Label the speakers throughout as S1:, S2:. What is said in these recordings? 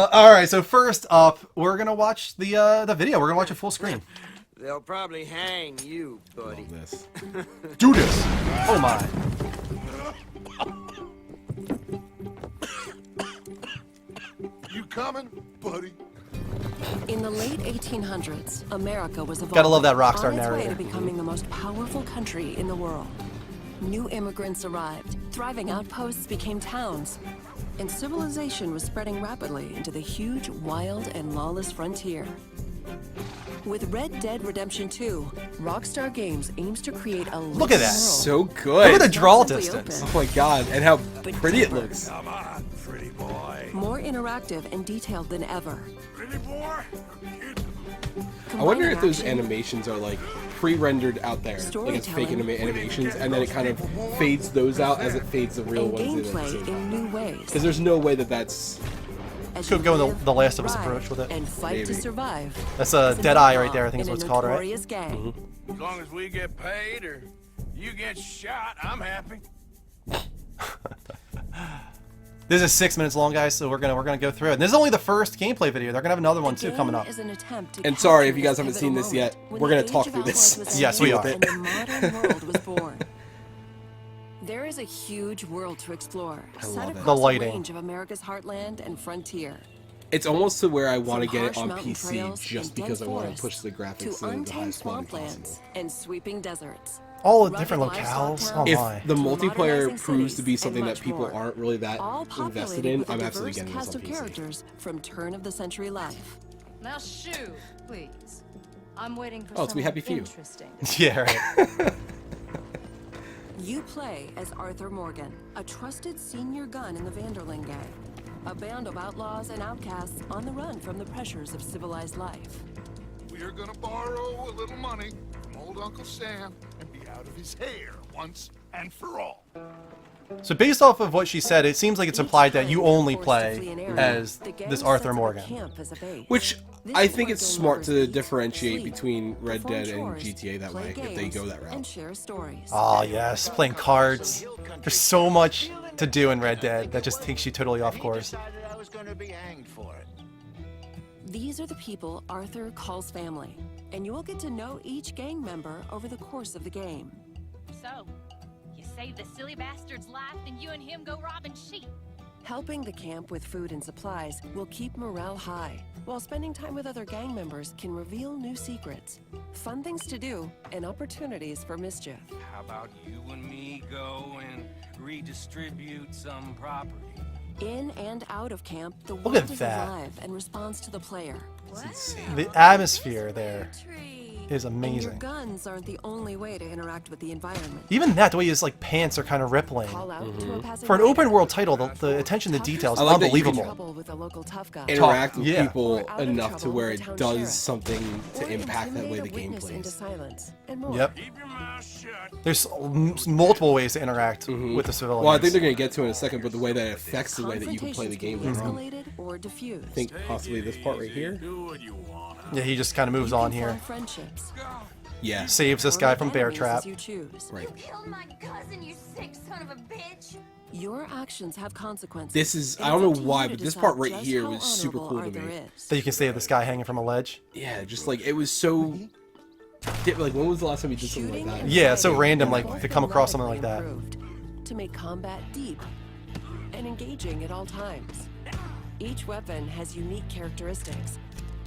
S1: All right, so first up, we're gonna watch the video. We're gonna watch it full screen.
S2: They'll probably hang you, buddy.
S3: This.
S1: Do this! Oh my!
S4: You coming, buddy?
S5: In the late 1800s, America was evolving
S1: Gotta love that rock star
S5: on its way
S1: narrator.
S5: to becoming the most powerful country in the world. New immigrants arrived, thriving outposts became towns, and civilization was spreading rapidly into the huge, wild, and lawless frontier. With Red Dead Redemption 2, Rockstar Games aims to create a
S1: Look at that.
S3: So
S1: Look
S3: good.
S1: at the draw
S5: simply
S1: distance.
S3: Oh my god, and how
S5: But
S3: pretty it
S5: deeper.
S3: looks.
S4: Come on, pretty boy.
S5: more interactive and detailed than ever.
S4: Pretty boy.
S3: I wonder if
S5: Combining
S3: those
S5: action,
S3: animations are like pre-rendered out there, like it's fake animations, and then it kind of fades those out as it fades the real
S5: and
S3: ones in.
S5: gameplay in new ways.
S3: Because there's no way that that's.
S5: As
S1: Could
S5: you
S1: go in
S5: live,
S1: the Last of Us
S5: thrive,
S1: approach with it.
S5: And fight to
S3: Maybe.
S5: survive.
S1: That's
S5: As
S1: Dead Eye right
S5: outlaw
S1: there, I think is
S5: in
S1: what it's
S5: a
S1: called, right?
S5: notorious gang.
S4: As long as we get paid or you get shot, I'm happy.
S1: This is 6 minutes long, guys, so we're gonna go through it. And this is only the first gameplay video. They're gonna have another one too coming up.
S5: Is an attempt to
S3: And sorry if
S5: capture
S3: you guys
S5: this
S3: haven't seen
S5: pivotal
S3: this yet.
S5: moment when
S3: We're
S5: the
S3: gonna
S5: age
S3: talk
S5: of
S3: through this.
S5: outlaws was
S1: Yes, we
S5: ended
S1: are.
S5: And the modern world was born. There is a huge world to explore, set
S3: love it.
S5: across
S1: The
S5: a
S1: lighting.
S5: range of America's heartland and frontier.
S3: It's almost to where I want to
S5: From
S3: get it
S5: harsh
S3: on
S5: mountain
S3: PC
S5: trails
S3: just
S5: and
S3: because I
S5: dense
S3: want to
S5: forests
S3: push the graphics
S5: to
S3: to the
S5: untamed
S3: highest quality possible.
S5: swamplands and sweeping deserts.
S1: All the
S5: Rugged
S1: different
S5: livestock
S1: locales. Oh
S5: towns.
S3: If
S1: my!
S3: the
S5: To
S3: multiplayer
S5: modernizing
S3: proves to be
S5: cities
S3: something
S5: and
S3: that
S5: much
S3: people
S5: more.
S3: aren't really that
S5: All
S3: invested
S5: populated
S3: in,
S5: with a
S3: I'm absolutely
S5: diverse
S3: getting this
S5: cast
S3: on
S5: of
S3: PC.
S5: characters from turn-of-the-century life.
S6: Now shoot, please. I'm waiting for
S3: Oh, it's We
S6: someone
S3: Happy Few.
S6: interesting.
S1: Yeah, right.
S5: You play as Arthur Morgan, a trusted senior gun in the Vanderling gang, a band of outlaws and outcasts on the run from the pressures of civilized life.
S4: We're gonna borrow a little money from old Uncle Sam and be out of his hair once and for all.
S1: So based off of what she said, it seems like it's implied that you only play as this Arthur Morgan.
S3: Which I think it's smart to differentiate between Red Dead and GTA that way, if they go that
S5: And
S3: route.
S5: share stories.
S1: Oh yes, playing cards. There's so much to do in Red Dead that just takes you totally off course.
S4: Decided I was gonna be hanged for it.
S5: These are the people Arthur calls family, and you will get to know each gang member over the course of the game.
S7: So, you save the silly bastard's life, and you and him go robbing sheep.
S5: Helping the camp with food and supplies will keep morale high, while spending time with other gang members can reveal new secrets, fun things to do, and opportunities for mischief.
S8: How about you and me go and redistribute some property?
S5: In and out of camp, the
S1: Look
S5: world
S1: at
S5: is
S1: that.
S5: alive and responds to the player.
S3: It's insane.
S1: The atmosphere there is
S5: And your
S1: amazing.
S5: guns aren't the only way to interact with the environment.
S1: Even that, the way his like pants are kind of rippling.
S5: Call out to a passing
S1: For an
S5: rider.
S1: open world title, the attention to detail is
S3: I like that you can-
S1: unbelievable.
S5: Trouble with a local tough guy.
S3: Interact with
S1: yeah.
S3: people
S5: Or out of
S3: enough to
S5: trouble
S3: where
S5: with
S3: it
S5: the town
S3: does
S5: sheriff.
S3: something to
S5: Or
S3: impact that way
S5: intimidate
S3: the
S5: a
S3: game
S5: witness into
S3: plays.
S5: silence, and more.
S1: Yep.
S4: Keep your mouth shut.
S1: There's multiple ways to interact with the civilians.
S3: Well, I think they're going to get to it in a second, but the way that it affects the way that you can play the game
S5: Confrontations
S3: later
S5: can
S3: on.
S5: be escalated or diffused.
S3: I think possibly this part right here.
S4: Do what you wanna.
S1: Yeah, he just kind of moves
S5: You
S1: on
S5: can
S1: here.
S5: form friendships.
S3: Yeah.
S1: Saves this
S5: or
S1: guy
S5: make
S1: from bear
S5: enemies
S1: trap.
S5: as you choose.
S3: Right.
S7: Killed my cousin, you sick son of a bitch.
S5: Your actions have consequences.
S3: This is,
S5: and
S3: I
S5: it's
S3: don't know
S5: up to you
S3: why,
S5: to
S3: but this
S5: decide
S3: part right
S5: just
S3: here
S5: how
S3: was super
S5: honorable
S3: cool to
S5: Arthur
S3: me.
S5: is.
S1: That you can save this guy hanging from a ledge.
S3: Yeah, just like, it was so... Like, when was the last time you did something like
S5: Shooting
S3: that?
S5: and
S1: Yeah, it's so
S5: fighting
S1: random,
S5: have
S1: like,
S5: both
S1: to come across something like
S5: dramatically
S1: that.
S5: improved to make combat deep and engaging at all times. Each weapon has unique characteristics.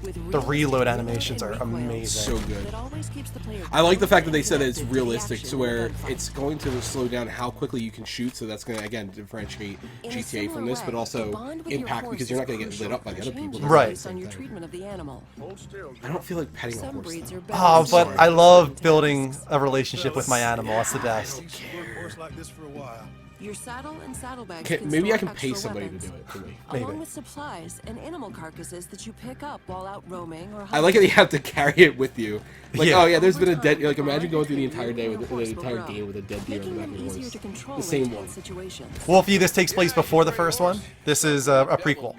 S5: With
S1: The
S5: realistic
S1: reload
S5: reload
S1: animations
S5: and
S1: are
S5: recoil
S1: amazing.
S3: So good.
S5: that always keeps the player
S3: I like the fact that they
S5: and
S3: said that it's
S5: connected to the
S3: realistic
S5: action
S3: to
S5: in
S3: where
S5: the gunfight.
S3: it's going to slow down how quickly you can shoot, so that's going to, again, differentiate
S5: In a
S3: GTA
S5: similar
S3: from this,
S5: way,
S3: but
S5: the
S3: also
S5: bond with your
S3: impact
S5: horse
S3: because you're not
S5: is
S3: going to get lit
S5: crucial
S3: up by the
S5: and
S3: other people.
S5: changes
S1: Right.
S5: based on your treatment of the animal.
S4: Hold still.
S3: I don't feel like petting a
S5: Some
S3: horse.
S5: breeds
S3: though.
S5: are better
S1: Oh,
S5: than
S1: but
S5: others.
S1: I love building a relationship with my animal. That's the best.
S4: Work horse like this for a while.
S5: Your saddle and saddlebags
S3: Okay,
S5: can
S3: maybe I
S5: store
S3: can pay
S5: extra
S3: somebody
S5: weapons,
S3: to do it for me.
S1: Maybe.
S5: along with supplies and animal carcasses that you pick up while out roaming or
S3: I like how you have to carry it with you. Like,
S1: Yeah.
S3: oh yeah, there's been a dead.
S5: Over
S3: Like,
S5: time,
S3: imagine going through the
S5: you
S3: entire
S5: and
S3: day
S5: your
S3: with
S5: horse
S3: the
S5: will
S3: entire
S5: grow,
S3: game with a dead deer on
S5: making
S3: the back
S5: them
S3: of your
S5: easier
S3: horse.
S5: to control
S3: The
S5: in
S3: same
S5: tense
S3: one.
S5: situations.
S1: Wolfie, this takes place before the first one. This is a prequel.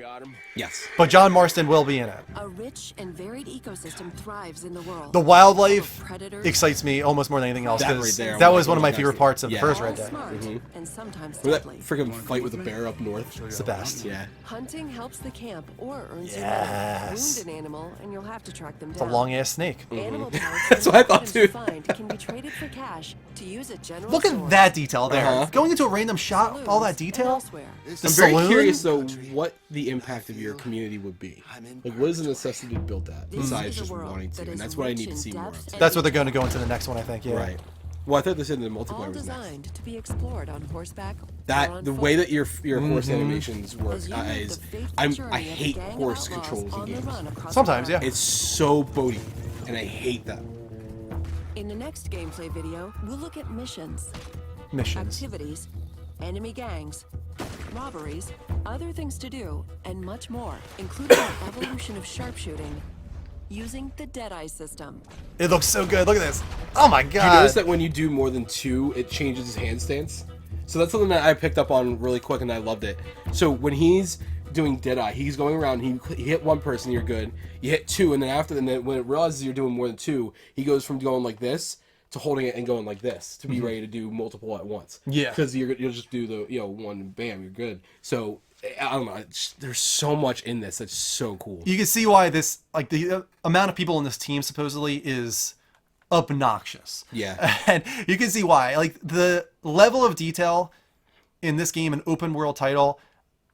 S3: Yes.
S1: But John Marston will be in it.
S5: A rich and varied ecosystem thrives in the world.
S1: The wildlife
S5: Predators,
S1: excites me almost more than anything else
S3: That
S1: because
S3: right there,
S1: that
S3: oh
S1: was
S3: my
S1: one of my
S3: gosh,
S1: favorite parts of
S3: yeah.
S1: the first
S5: all
S1: Red Dead.
S5: smart
S3: Mhm.
S5: and sometimes sometimes
S3: Remember
S5: deadly.
S3: that freaking fight with the bear up north?
S1: It's the best.
S3: Yeah.
S5: Hunting helps the camp or earns
S1: Yes.
S5: you money. Wound an animal, and you'll have to track them
S1: It's
S5: down.
S1: a long-ass snake.
S5: Animal parts
S3: That's
S5: and
S3: what I thought,
S5: items
S3: too.
S5: you find can be traded for cash to use at general
S1: Look at
S5: stores,
S1: that detail there.
S3: Uh-huh.
S1: Going into a random shot,
S5: saloons,
S1: all that
S5: and
S1: detail.
S5: elsewhere.
S1: The
S3: I'm very
S1: saloon?
S3: curious though what the impact of your community would be. Like, what is the necessity to build that
S5: This
S3: besides
S5: is a
S3: just
S5: world
S3: wanting to?
S5: that
S3: And
S5: is
S3: that's what I
S5: rich
S3: need to
S5: in
S3: see more
S5: depth
S3: of.
S5: and
S1: That's what they're going to go into the next one, I think. Yeah.
S3: Right. Well, I thought they said the
S5: all
S3: multiplayer was next.
S5: designed to be explored on horseback or
S3: That
S5: on
S3: the
S5: foot.
S3: way that your horse animations work
S5: As you make
S3: is,
S5: the fateful
S3: I
S5: journey of a
S3: hate
S5: gang of
S3: horse
S5: outlaws
S3: controls in
S5: on the
S3: games.
S5: run across
S1: Sometimes,
S5: America.
S1: yeah.
S3: It's so boaty, and I hate that.
S5: In the next gameplay video, we'll look at missions,
S1: Missions.
S5: activities, enemy gangs, robberies, other things to do, and much more, including the evolution of sharpshooting using the Deadeye system.
S1: It looks so good. Look at this. Oh my
S3: Do you
S1: god.
S3: notice that when you do more than 2, it changes his hand stance? So that's something that I picked up on really quick, and I loved it. So when he's doing Deadeye, he's going around, he hit one person, you're good. You hit 2, and then when it realizes you're doing more than 2, he goes from going like this to holding it and going like this to be ready to do multiple at once.
S1: Yeah.
S3: Because you'll just do the one, bam, you're good. So I don't know. There's so much in this that's so cool.
S1: You can see why this, like, the amount of people in this team supposedly is obnoxious.
S3: Yeah.
S1: And you can see why. Like, the level of detail in this game, an open world title,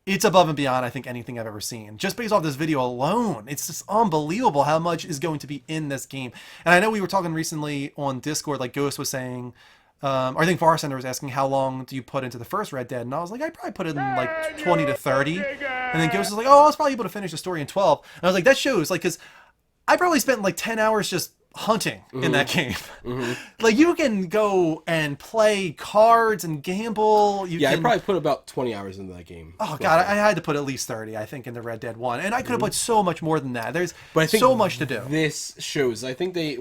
S1: it's above and beyond, I think, anything I've ever seen. Just based off this video alone, it's just unbelievable how much is going to be in this game. And I know we were talking recently on Discord, like Ghost was saying, or I think Farcenter was asking, how long do you put into the first Red Dead? And I was like, I'd probably put it in like 20 to 30. And then Ghost was like, oh, I was probably able to finish the story in 12. And I was like, that shows, like, because I probably spent like 10 hours just hunting in that game. Like, you can go and play cards and gamble. You
S3: Yeah,
S1: can...
S3: I probably put about 20 hours into that game.
S1: Oh god, I had to put at least 30, I think, in the Red Dead 1, and I could have put so much more than that. There's
S3: But I think
S1: so much to do.
S3: This shows. I think they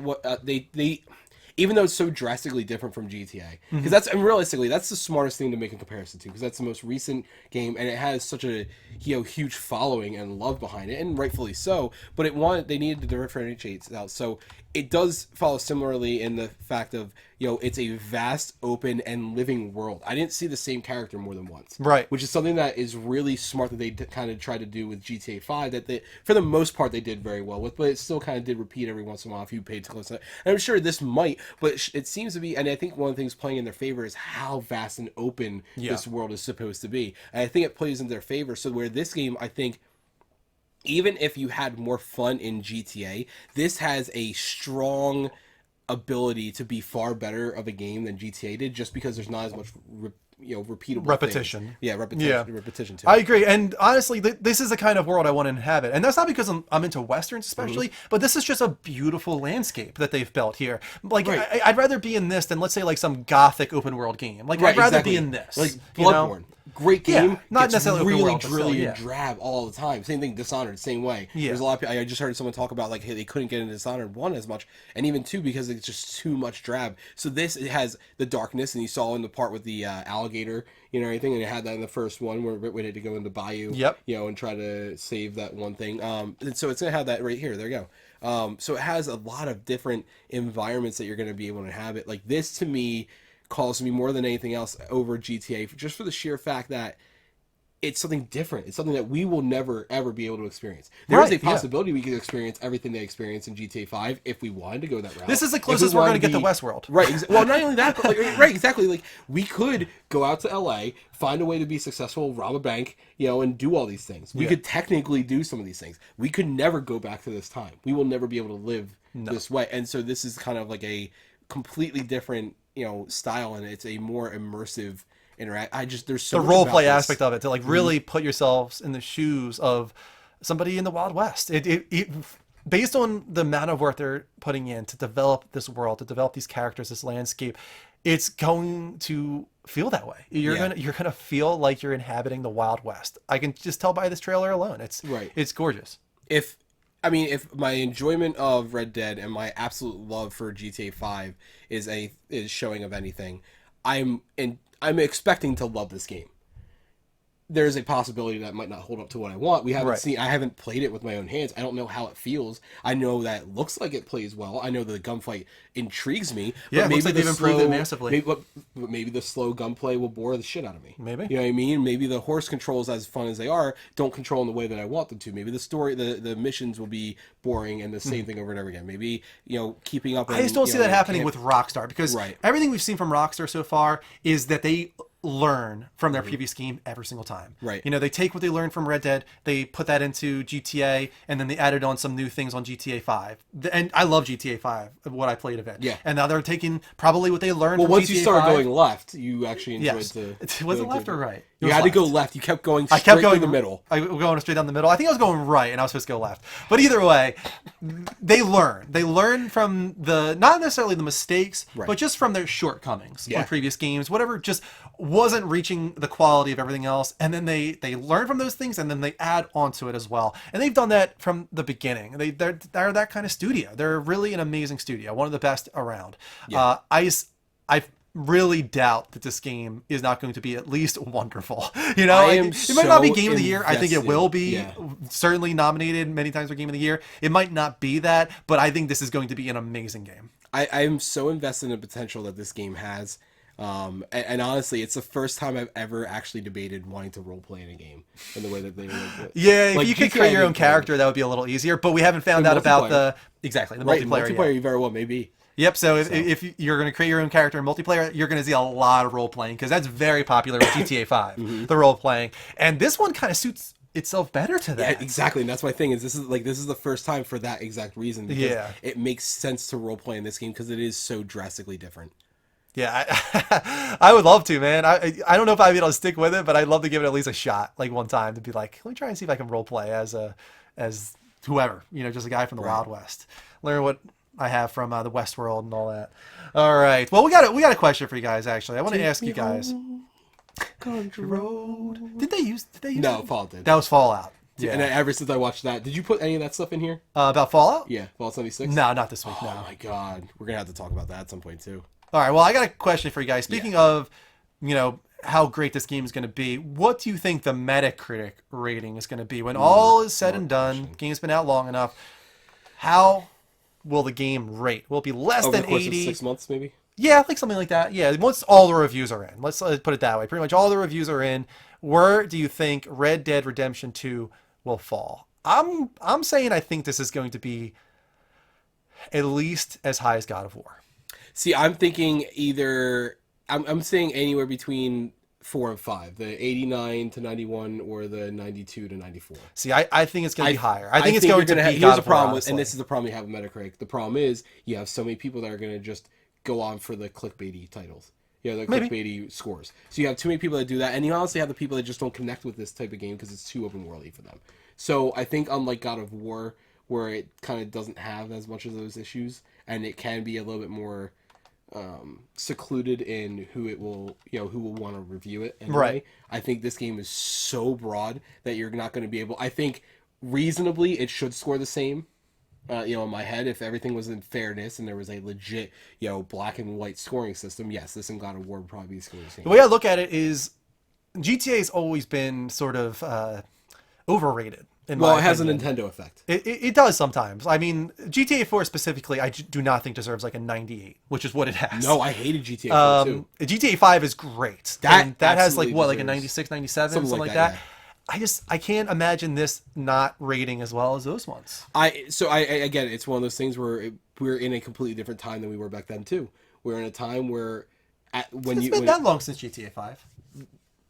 S3: even though it's so drastically different from GTA, because and realistically that's the smartest thing to make a comparison to, because that's the most recent game and it has such a huge following and love behind it, and rightfully so. But they needed to differentiate out, so it does follow similarly in the fact of it's a vast, open, and living world. I didn't see the same character more than once,
S1: Right.
S3: Which is something that is really smart that they kind of tried to do with GTA 5. That they, for the most part, they did very well with, but it still kind of did repeat every once in a while if you paid close attention. And I'm sure this might, but it seems to be, and I think one of the things playing in their favor is how vast and open this world is supposed to be. And I think it plays in their favor. So where this game, I think, even if you had more fun in GTA, this has a strong ability to be far better of a game than GTA did, just because there's not as much repeatable
S1: Repetition.
S3: things. Yeah, repetition too.
S1: I agree, and honestly, this is the kind of world I want to inhabit, and that's not because I'm into westerns especially, but this is just a beautiful landscape that they've built here. Like,
S3: Right.
S1: I'd rather be in this than, let's say, like some gothic open world game. Like,
S3: Right,
S1: I'd rather
S3: exactly.
S1: be in this.
S3: Like
S1: you know?
S3: Bloodborne. Great game.
S1: Yeah, not
S3: gets
S1: necessarily open
S3: really
S1: world, but still,
S3: drilly
S1: yeah.
S3: and drab all the time. Same thing, Dishonored, same way.
S1: Yeah.
S3: There's a lot of people, I just heard someone talk about like, hey, they couldn't get into Dishonored 1 as much, and even 2 because it's just too much drab. So this, it has the darkness, and you saw in the part with the alligator, everything, and it had that in the first one where we had to go into Bayou,
S1: Yep.
S3: and try to save that one thing. And so it's gonna have that right here. There you go. So it has a lot of different environments that you're gonna be able to inhabit. Like, this to me calls me more than anything else over GTA, just for the sheer fact that it's something different. It's something that we will never, ever be able to experience. There is
S1: Right,
S3: a possibility we could experience everything they experience in GTA 5 if we wanted to go that route.
S1: This is the
S3: If
S1: closest
S3: we
S1: we're
S3: wanted
S1: going to get to Westworld.
S3: Right. Well, not only that, but right, exactly. Like, we could go out to LA, find a way to be successful, rob a bank, and do all these things. We could technically do some of these things. We could never go back to this time. We will never be able to live this way. And so this is kind of like a completely different, style, and it's a more immersive interact. There's so
S1: The
S3: much
S1: role
S3: about
S1: play
S3: this.
S1: aspect of it, to like really put yourselves in the shoes of somebody in the Wild West. It based on the amount of work they're putting in to develop this world, to develop these characters, this landscape, it's going to feel that way. You're gonna feel like you're inhabiting the Wild West. I can just tell by this trailer alone. It's gorgeous.
S3: If my enjoyment of Red Dead and my absolute love for GTA 5 is showing of anything, I'm expecting to love this game. there's a possibility that might not hold up to what I want. We haven't
S1: Right.
S3: seen. I haven't played it with my own hands. I don't know how it feels. I know that it looks like it plays well. I know that the gunfight intrigues me.
S1: Yeah,
S3: but
S1: it looks like
S3: the
S1: they've improved it massively.
S3: Maybe the slow gunplay will bore the shit out of me.
S1: Maybe.
S3: You know what I mean? Maybe the horse controls, as fun as they are, don't control in the way that I want them to. Maybe the story, the missions will be boring and the same thing over and over again. Maybe, keeping up.
S1: I just don't see that happening with Rockstar, because
S3: Right.
S1: everything we've seen from Rockstar so far is that they learn from their previous game every single time.
S3: Right.
S1: They take what they learned from Red Dead, they put that into GTA, and then they added on some new things on GTA 5. And I love GTA 5, what I played of it.
S3: Yeah.
S1: And now they're taking probably what they learned
S3: Well,
S1: from
S3: once
S1: GTA
S3: you started
S1: 5.
S3: going left, you actually enjoyed
S1: Yes.
S3: the.
S1: Was it left or right? It
S3: You
S1: was
S3: had to go
S1: left.
S3: left. You kept going.
S1: I
S3: Straight
S1: kept going
S3: through the middle.
S1: I was going straight down the middle. I think I was going right, and I was supposed to go left. But either way, they learn. They learn from not necessarily the mistakes,
S3: Right.
S1: but just from their shortcomings
S3: Yeah.
S1: on previous games. Whatever just wasn't reaching the quality of everything else, and then they learn from those things, and then they add onto it as well. And they've done that from the beginning. They're that kind of studio. They're really an amazing studio, one of the best around.
S3: Yeah.
S1: I really doubt that this game is not going to be at least wonderful.
S3: I am
S1: It might not be
S3: so
S1: Game of the Year. I think it will be
S3: invested. Yeah.
S1: certainly nominated many times for Game of the Year. It might not be that, but I think this is going to be an amazing game.
S3: I am so invested in the potential that this game has. And honestly, it's the first time I've ever actually debated wanting to roleplay in a game in the way that they would.
S1: Yeah,
S3: Like,
S1: if you could
S3: GTA
S1: create your own
S3: would be
S1: character, that would be a little easier. But we haven't found
S3: The
S1: out about
S3: multiplayer.
S1: the
S3: Right,
S1: multiplayer
S3: multiplayer,
S1: yet.
S3: you very well maybe.
S1: Yep. So if you're going to create your own character in multiplayer, you're going to see a lot of role playing, because that's very popular with GTA 5,
S3: Mm-hmm.
S1: the role playing, and this one kind of suits itself better to
S3: Yeah,
S1: that.
S3: exactly. And that's my thing. This is the first time for that exact reason. Because
S1: Yeah.
S3: it makes sense to roleplay in this game because it is so drastically different.
S1: Yeah, I would love to, man. I don't know if I'd be able to stick with it, but I'd love to give it at least a shot, like one time, to be like, let me try and see if I can role play as whoever, just a guy from the Wild West. Learn what I have from the Westworld and all that. All right. Well, we got a question for you guys. Actually, I want to ask you guys.
S3: Country road.
S1: Did they use?
S3: No, Fallout did.
S1: That was Fallout.
S3: Yeah.
S1: Yeah.
S3: And ever since I watched that, did you put any of that stuff in here?
S1: About Fallout?
S3: Yeah, Fallout 76.
S1: No, not this week.
S3: Oh
S1: No.
S3: my god, we're gonna have to talk about that at some point too.
S1: All right. Well, I got a question for you guys. Speaking of, how great this game is going to be, what do you think the Metacritic rating is going to be when all is said and done? Game's been out long enough. How will the game rate? Will it be less
S3: Over
S1: than
S3: the course
S1: 80?
S3: of 6 months, maybe.
S1: Yeah, like something like that. Yeah, once all the reviews are in. Let's put it that way. Pretty much all the reviews are in. Where do you think Red Dead Redemption 2 will fall? I'm saying I think this is going to be at least as high as God of War.
S3: See, I'm thinking I'm saying anywhere between 4 and 5, the 89 to 91 or the 92 to 94.
S1: See, I think it's going to be higher. I think it's going to be
S3: here's
S1: God
S3: the
S1: of War,
S3: problem
S1: honestly.
S3: and this is the problem you have with Metacritic. The problem is you have so many people that are going to just go on for the clickbaity titles. The
S1: Maybe.
S3: clickbaity scores. So you have too many people that do that, and you honestly have the people that just don't connect with this type of game because it's too open worldy for them. So I think unlike God of War, where it kind of doesn't have as much of those issues, and it can be a little bit more secluded in who it will, who will want to review it anyway.
S1: Right.
S3: I think this game is so broad that you're not going to be able. I think reasonably it should score the same. In my head, if everything was in fairness and there was a legit, black and white scoring system, yes, this and God of War would probably be scoring the same.
S1: The way I look at it is GTA's always been sort of overrated. It
S3: has a Nintendo effect.
S1: It does sometimes. I mean, GTA 4 specifically, I do not think deserves like a 98, which is what it has.
S3: No, I hated GTA 4 too.
S1: GTA 5 is great.
S3: That
S1: That has like
S3: absolutely
S1: what, like a
S3: deserves
S1: 96, 97, something like that. I can't imagine this not rating as well as those ones.
S3: Again, it's one of those things where we're in a completely different time than we were back then too. We're in a time where
S1: It's been that long since GTA 5.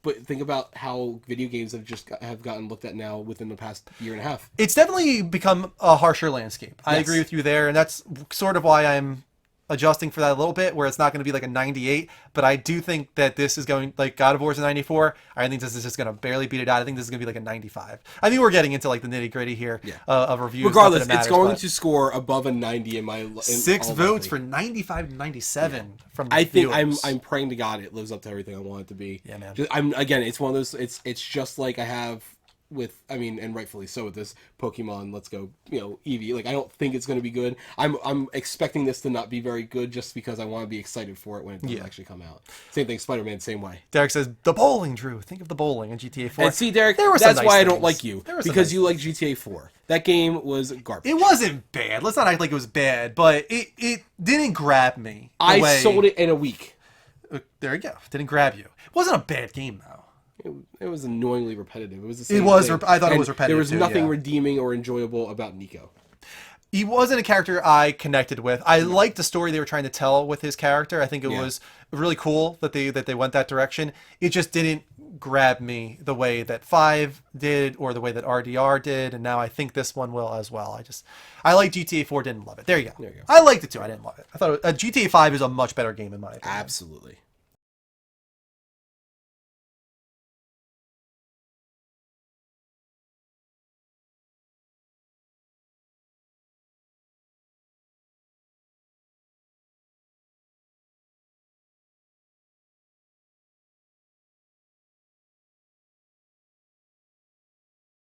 S3: But think about how video games have gotten looked at now within the past year and a half.
S1: It's definitely become a harsher landscape. I
S3: Yes.
S1: agree with you there, and that's sort of why I'm adjusting for that a little bit, where it's not going to be like a 98, but I do think that this is going, like God of War is a 94. I think this is just going to barely beat it out. I think this is going to be like a 95. I think we're getting into like the nitty gritty here of reviews.
S3: Regardless,
S1: not that it
S3: it's going
S1: matters,
S3: to score above a 90 in my
S1: 6
S3: all
S1: votes
S3: likely.
S1: for 95 to 97 from the
S3: I think
S1: viewers.
S3: I'm praying to God it lives up to everything I want it to be.
S1: Yeah, man.
S3: It's one of those. It's just like I have I mean, and rightfully so with this Pokemon Let's Go, Eevee. Like, I don't think it's going to be good. I'm expecting this to not be very good just because I want to be excited for it when it does actually come out. Same thing, Spider-Man, same way.
S1: Derek says the bowling, Drew. Think of the bowling in GTA 4.
S3: And see, Derek,
S1: there were some
S3: that's
S1: nice
S3: why I
S1: things.
S3: don't like you,
S1: There were some
S3: because
S1: nice
S3: you like GTA 4. That game was garbage.
S1: It wasn't bad. Let's not act like it was bad, but it didn't grab me.
S3: I sold it in a week.
S1: There you go. Didn't grab you. It wasn't a bad game though.
S3: It was annoyingly repetitive. It was the same
S1: It was.
S3: thing.
S1: I thought it
S3: And
S1: was repetitive.
S3: There was
S1: too,
S3: nothing
S1: yeah.
S3: redeeming or enjoyable about Nico.
S1: He wasn't a character I connected with. I liked the story they were trying to tell with his character. I think it was really cool that they went that direction. It just didn't grab me the way that 5 did or the way that RDR did, and now I think this one will as well. I like GTA 4, didn't love it. There you go. I liked it too. I didn't love it. I thought GTA 5 is a much better game in my opinion.
S3: Absolutely.